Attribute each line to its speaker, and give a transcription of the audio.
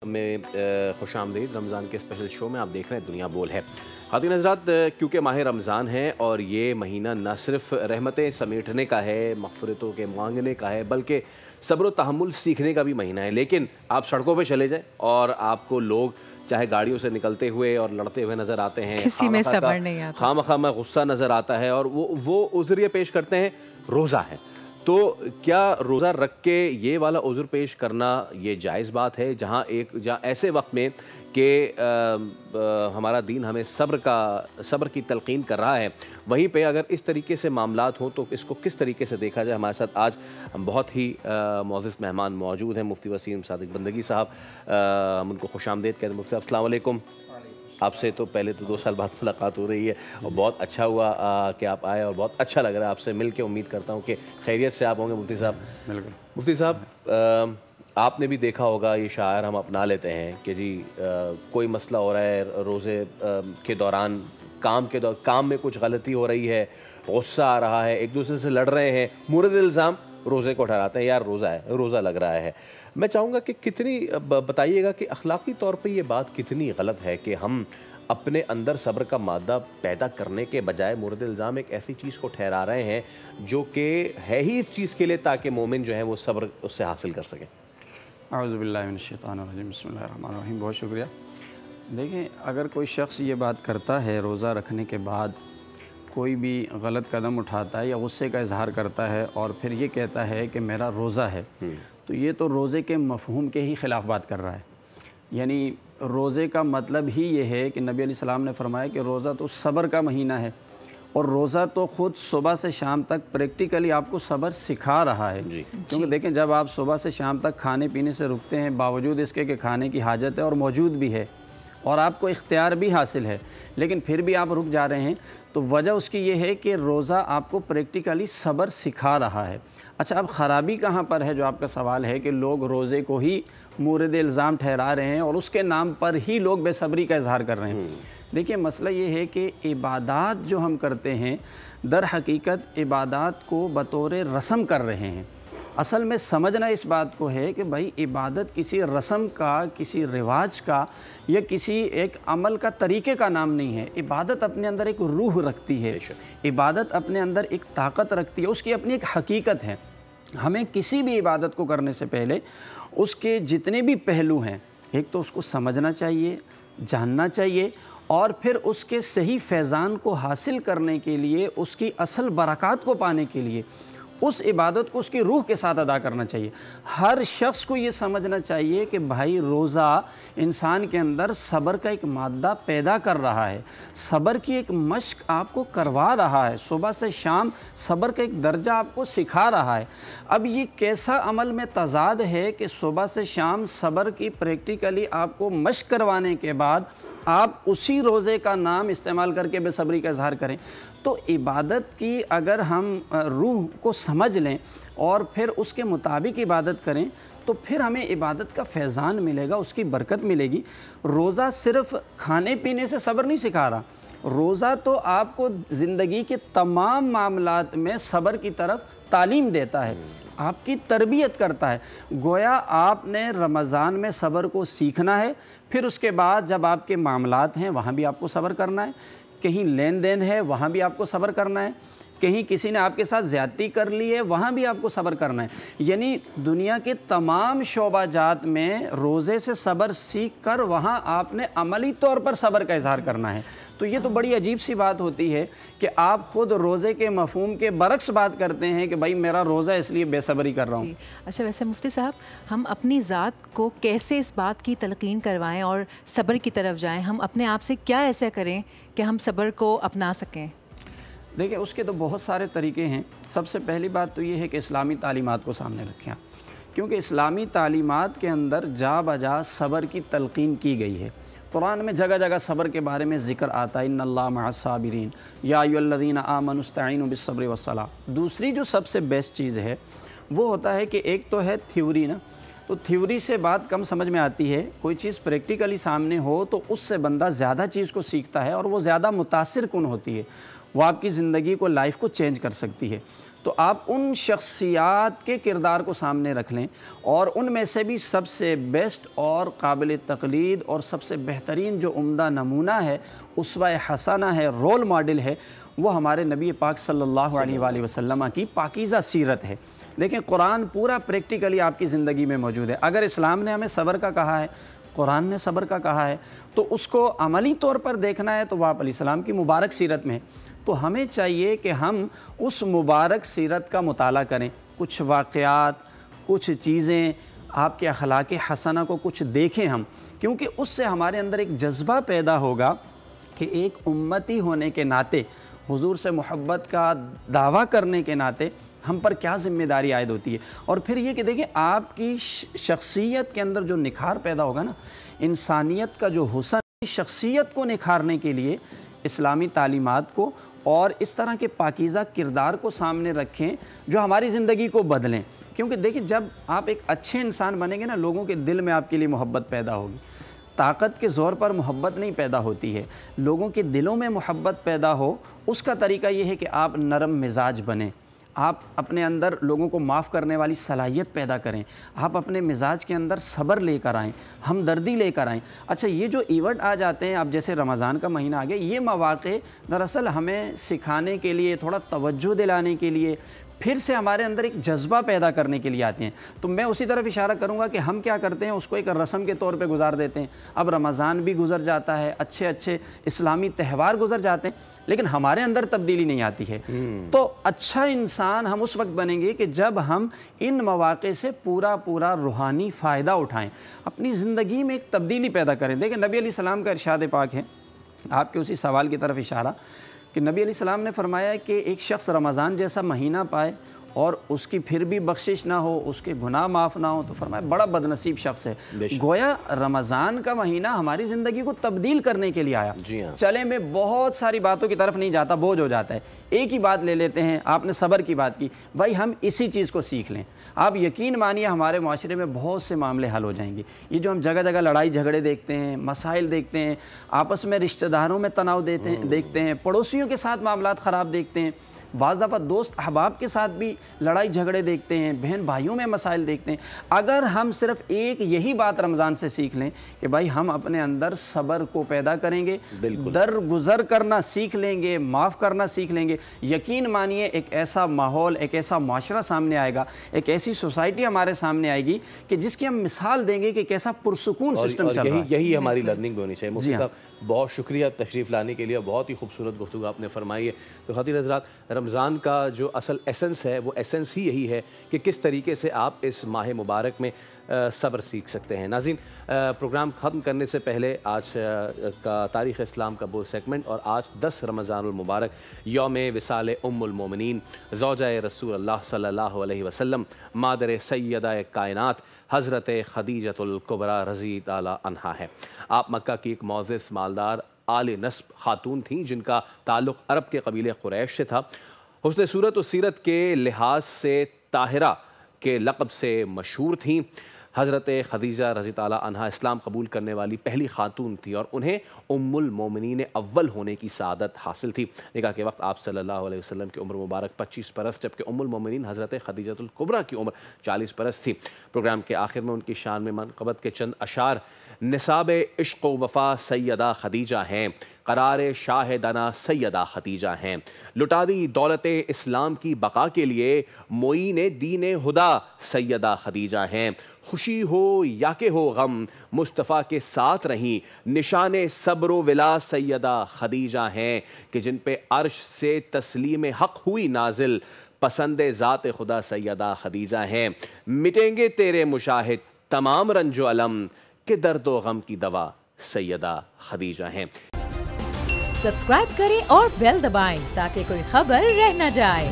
Speaker 1: में खुशामदीद। रमज़ान के special show में आप देख रहे हैं दुनिया बोल है। ख़ातिन हज़रात, क्योंकि माह रमज़ान है और ये महीना न सिर्फ़ रहमतें समेटने का है, मग़फ़िरतों के मांगने का है, बल्कि सब्र व तहम्मुल सीखने का भी महीना है। लेकिन आप सड़कों पे चले जाएं और आपको लोग चाहे गाड़ियों से निकलते हुए और लड़ते हुए नज़र आते हैं,
Speaker 2: किसी में सब्र नहीं आता,
Speaker 1: खामखा में गुस्सा नज़र आता है और वो उज़्र पेश करते हैं रोज़ा है। तो क्या रोज़ा रख के ये वाला उज़्र पेश करना ये जायज़ बात है, जहाँ ऐसे वक्त में कि हमारा दीन हमें सब्र की तलक़ीन कर रहा है, वहीं पे अगर इस तरीके से मामलात हों तो इसको किस तरीके से देखा जाए? हमारे साथ आज बहुत ही मुअज़्ज़ज़ मेहमान मौजूद हैं। मुफ्ती वसीम सादिक बंदगी साहब, हम उनको खुशामदीद कहते हैं। मुफ्ती साहब अस्सलाम वालेकुम। आपसे तो पहले तो 2 साल बाद मुलाकात हो रही है और बहुत अच्छा हुआ कि आप आए और बहुत अच्छा लग रहा है आपसे मिल के। उम्मीद करता हूँ कि खैरियत से आप होंगे मुफ्ती साहब।
Speaker 3: बिल्कुल।
Speaker 1: मुफ्ती साहब, आपने भी देखा होगा ये शायर हम अपना लेते हैं कि जी कोई मसला हो रहा है रोज़े के दौरान, काम में कुछ गलती हो रही है, गुस्सा आ रहा है, एक दूसरे से लड़ रहे हैं, मुर्द इल्ज़ाम रोज़े को ठहराते हैं, यार रोज़ा है, रोज़ा लग रहा है। मैं चाहूँगा कि कितनी बताइएगा कि अखलाकी तौर पे ये बात कितनी गलत है कि हम अपने अंदर सब्र का मादा पैदा करने के बजाय मुर्द इल्ज़ाम एक ऐसी चीज़ को ठहरा रहे हैं जो कि है ही इस चीज़ के लिए ताकि मोमिन जो है वो सब्र उससे हासिल कर सकें।
Speaker 3: औज़ु बिल्लाहि मिनश शैतानिर रजीम, बिस्मिल्लाहिर रहमानिर रहीम। बहुत शुक्रिया। देखें, अगर कोई शख्स ये बात करता है रोज़ा रखने के बाद कोई भी गलत कदम उठाता है या गुस्से का इजहार करता है और फिर ये कहता है कि मेरा रोज़ा है, तो ये तो रोज़े के मफ़हूम के ही ख़िलाफ़ बात कर रहा है। यानी रोज़े का मतलब ही ये है कि नबी अलैहि सलाम ने फरमाया कि रोज़ा तो सब्र का महीना है और रोज़ा तो ख़ुद सुबह से शाम तक प्रैक्टिकली आपको सब्र सिखा रहा है। क्योंकि देखें, जब आप सुबह से शाम तक खाने पीने से रुकते हैं, बावजूद इसके कि खाने की हाजत है और मौजूद भी है और आपको इख्तियार भी हासिल है, लेकिन फिर भी आप रुक जा रहे हैं, तो वजह उसकी ये है कि रोज़ा आपको प्रैक्टिकली सब्र सिखा रहा है। अच्छा, अब ख़राबी कहाँ पर है? जो आपका सवाल है कि लोग रोज़े को ही मूरद इल्ज़ाम ठहरा रहे हैं और उसके नाम पर ही लोग बेसब्री का इजहार कर रहे हैं। देखिए, मसला ये है कि इबादत जो हम करते हैं, दर हकीकत इबादत को बतौर रस्म कर रहे हैं। असल में समझना इस बात को है कि भाई इबादत किसी रस्म का, किसी रिवाज का या किसी एक अमल का तरीके का नाम नहीं है। इबादत अपने अंदर एक रूह रखती है, इबादत अपने अंदर एक ताकत रखती है, उसकी अपनी एक हकीकत है। हमें किसी भी इबादत को करने से पहले उसके जितने भी पहलू हैं, एक तो उसको समझना चाहिए, जानना चाहिए और फिर उसके सही फैज़ान को हासिल करने के लिए, उसकी असल बरक़ात को पाने के लिए उस इबादत को उसकी रूह के साथ अदा करना चाहिए। हर शख्स को ये समझना चाहिए कि भाई रोज़ा इंसान के अंदर सब्र का एक मादा पैदा कर रहा है, सब्र की एक मश्क आपको करवा रहा है, सुबह से शाम सब्र का एक दर्जा आपको सिखा रहा है। अब ये कैसा अमल में तज़ाद है कि सुबह से शाम सब्र की प्रैक्टिकली आपको मश्क करवाने के बाद आप उसी रोज़े का नाम इस्तेमाल करके बेसब्री का इजहार करें। तो इबादत की अगर हम रूह को समझ लें और फिर उसके मुताबिक इबादत करें तो फिर हमें इबादत का फैज़ान मिलेगा, उसकी बरकत मिलेगी। रोज़ा सिर्फ़ खाने पीने से सब्र नहीं सिखा रहा, रोज़ा तो आपको ज़िंदगी के तमाम मामलात में सब्र की तरफ तालीम देता है, आपकी तरबियत करता है। गोया आपने रमज़ान में सब्र को सीखना है, फिर उसके बाद जब आपके मामलात हैं वहाँ भी आपको सब्र करना है, कहीं लेन देन है वहाँ भी आपको सब्र करना है, कहीं किसी ने आपके साथ ज़्यादती कर ली है वहाँ भी आपको सब्र करना है। यानी दुनिया के तमाम शोबाजात में रोज़े से सब्र सीख कर वहाँ आपने अमली तौर पर सब्र का इजहार करना है। तो ये तो बड़ी अजीब सी बात होती है कि आप ख़ुद रोज़े के मफ़हूम के बरक्स बात करते हैं कि भाई मेरा रोज़ा इसलिए बेसब्री कर रहा हूँ।
Speaker 2: अच्छा, वैसे मुफ्ती साहब, हम अपनी ज़ात को कैसे इस बात की तलक़ीन करवाएं और सब्र की तरफ जाएं? हम अपने आप से क्या ऐसा करें कि हम सब्र को अपना सकें?
Speaker 3: देखिए, उसके तो बहुत सारे तरीके हैं। सबसे पहली बात तो ये है कि इस्लामी तालीमात को सामने रखें, क्योंकि इस्लामी तालीमात के अंदर जा बजा सब्र की तलक़ीन की गई है। कुरान में जगह जगह सब्र के बारे में ज़िक्र आता है, इन्नल्लाह मअस-साबिरीन या अय्युहल्लज़ीना आमनु इस्तईनु बिस्सब्रि वस्सलाह। दूसरी जो सबसे बेस्ट चीज़ है वो होता है कि एक तो है थ्योरी ना, तो थ्योरी से बात कम समझ में आती है, कोई चीज़ प्रैक्टिकली सामने हो तो उससे बंदा ज़्यादा चीज़ को सीखता है और वो ज़्यादा मुतासिर कुन होती है, वो आपकी ज़िंदगी को, लाइफ को चेंज कर सकती है। تو آپ ان شخصیات کے کردار کو سامنے رکھ لیں، اور ان میں سے بھی سب سے بیسٹ اور قابل تقلید اور سب سے بہترین جو عمدہ نمونہ ہے، اسوہ حسنہ ہے، رول ماڈل ہے، وہ ہمارے نبی پاک صلی اللہ علیہ وآلہ وسلم کی پاکیزہ سیرت ہے۔ دیکھیں قرآن پورا پریکٹیکلی آپ کی زندگی میں موجود ہے۔ اگر اسلام نے ہمیں صبر کا کہا ہے، قرآن نے صبر کا کہا ہے، تو اس کو عملی طور پر دیکھنا ہے تو وہ آپ علیہ السلام کی مبارک سیرت میں ہے۔ تو ہمیں چاہیے کہ ہم اس مبارک سیرت کا مطالعہ کریں، کچھ واقعات، کچھ چیزیں، آپ کے اخلاق حسنہ کو کچھ دیکھیں ہم، کیونکہ اس سے ہمارے اندر ایک جذبہ پیدا ہوگا کہ ایک امتی ہونے کے ناطے، حضور سے محبت کا دعویٰ کرنے کے ناطے ہم پر کیا ذمہ داری عائد ہوتی ہے۔ اور پھر یہ کہ دیکھیں آپ کی شخصیت کے اندر جو نکھار پیدا ہوگا نا، انسانیت کا جو حسن، شخصیت کو نکھارنے کے لیے اسلامی تعلیمات کو اور اس طرح کے پاکیزہ کردار کو سامنے رکھیں جو ہماری زندگی کو بدلیں۔ کیونکہ دیکھیں جب آپ ایک اچھے انسان بنیں گے نا، لوگوں کے دل میں آپ کے لیے محبت پیدا ہوگی۔ طاقت کے زور پر محبت نہیں پیدا ہوتی ہے، لوگوں کے دلوں میں محبت پیدا ہو، اس کا طریقہ یہ ہے کہ آپ نرم مزاج بنیں، آپ اپنے اندر لوگوں کو معاف کرنے والی صلاحیت پیدا کریں، آپ اپنے مزاج کے اندر صبر لے کر آئیں، ہمدردی لے کر آئیں۔ اچھا یہ جو ایونٹ آ جاتے ہیں، اب جیسے رمضان کا مہینہ آ گیا، یہ مواقع دراصل ہمیں سکھانے کے لیے، تھوڑا توجہ دلانے کے لیے، پھر سے ہمارے اندر ایک جذبہ پیدا کرنے کے لیے آتے ہیں۔ تو میں اسی طرف اشارہ کروں گا کہ ہم کیا کرتے ہیں، اس کو ایک رسم کے طور پہ گزار دیتے ہیں۔ اب رمضان بھی گزر جاتا ہے، اچھے اچھے اسلامی تہوار گزر جاتے ہیں، لیکن ہمارے اندر تبدیلی نہیں آتی ہے۔ تو اچھا انسان ہم اس وقت بنیں گے کہ جب ہم ان مواقع سے پورا روحانی فائدہ اٹھائیں، اپنی زندگی میں ایک تبدیلی پیدا کریں۔ دیکھیں نبی علیہ السلام کا ارشاد پاک ہے، آپ کے اسی سوال کی طرف اشارہ، کہ نبی علیہ السلام نے فرمایا کہ ایک شخص رمضان جیسا مہینہ پائے اور اس کی پھر بھی بخشش نہ ہو، اس کے گناہ معاف نہ ہو، تو فرمایا بڑا بدنصیب شخص ہے۔ گویا رمضان کا مہینہ ہماری زندگی کو تبدیل کرنے کے لیے آیا۔ چلے میں بہت ساری باتوں کی طرف نہیں جاتا، بوجھ ہو جاتا ہے، ایک ہی بات لے لیتے ہیں۔ آپ نے صبر کی بات کی، بھائی ہم اسی چیز کو سیکھ لیں، آپ یقین مانیے ہمارے معاشرے میں بہت سے معاملے حل ہو جائیں گے۔ یہ جو ہم جگہ جگہ لڑائی جھگڑے دیکھتے ہیں، مسائل دیکھتے ہیں، آپس میں رشتہ داروں میں تناؤ دیکھتے ہیں، پڑوسیوں کے ساتھ معاملات خراب دیکھتے ہیں، بعض دفعہ دوست احباب کے ساتھ بھی لڑائی جھگڑے دیکھتے ہیں، بہن بھائیوں میں مسائل دیکھتے ہیں۔ اگر ہم صرف ایک یہی بات رمضان سے سیکھ لیں کہ بھائی ہم اپنے اندر صبر کو پیدا کریں گے، درگزر کرنا سیکھ لیں گے، معاف کرنا سیکھ لیں گے، یقین مانیے ایک ایسا ماحول، ایک ایسا معاشرہ سامنے آئے گا، ایک ایسی سوسائٹی ہمارے سامنے آئے گی کہ جس کی ہم مثال دیں گے کہ کیسا پرسکون سسٹم چل رہا ہے۔
Speaker 1: یہی ہماری لرننگ ہونی چاہیے۔ مفتی صاحب بہت شکریہ تشریف لانے کے لیے، بہت ہی خوبصورت گفتگو آپ نے فرمائی ہے۔ تو خواتین حضرات، رمضان کا جو اصل ایسنس ہے وہ ایسنس ہی یہی ہے کہ کس طریقے سے آپ اس ماہ مبارک میں صبر سیکھ سکتے ہیں۔ ناظرین، پروگرام ختم کرنے سے پہلے آج کا تاریخ اسلام کا وہ سیگمنٹ، اور آج 10 رمضان المبارک یوم وصال ام المومنین زوجہ رسول اللہ صلی اللہ علیہ وسلم، مادر سیدہ کائنات حضرت خدیجۃ الکبریٰ رضی تعالیٰ عنہا ہے۔ آپ مکہ کی ایک معزز مالدار آل نسب خاتون تھیں جن کا تعلق عرب کے قبیلے قریش سے تھا۔ حسن صورت و سیرت کے لحاظ سے طاہرہ کے لقب سے مشہور تھیں۔ حضرت خدیجہ رضی تعالیٰ عنہا اسلام قبول کرنے والی پہلی خاتون تھی اور انہیں ام المومنین اول ہونے کی سعادت حاصل تھی۔ نکاح کے وقت آپ صلی اللہ علیہ وسلم کی عمر مبارک 25 برس، جبکہ ام المومنین حضرت خدیجۃ الکبریٰ کی عمر 40 برس تھی۔ پروگرام کے آخر میں ان کی شان میں منقبت کے چند اشعار: نصاب عشق و وفا سیدہ خدیجہ ہیں، قرار شاہدانہ سیدہ خدیجہ ہیں، لٹا دی دولت اسلام کی بقا کے لیے معین دین خدا سیدہ خدیجہ ہیں، خوشی ہو یا کہ ہو غم مصطفیٰ کے ساتھ رہیں، نشان صبر و ولا سیدہ خدیجہ ہیں، کہ جن پہ عرش سے تسلیم حق ہوئی نازل، پسند ذات خدا سیدہ خدیجہ ہیں، مٹیں گے تیرے مشاہد تمام رنج و علم، کہ درد و غم کی دوا سیدہ خدیجہ ہیں۔
Speaker 4: سبسکرائب کریں اور بیل دبائیں تاکہ کوئی خبر رہ نہ جائے۔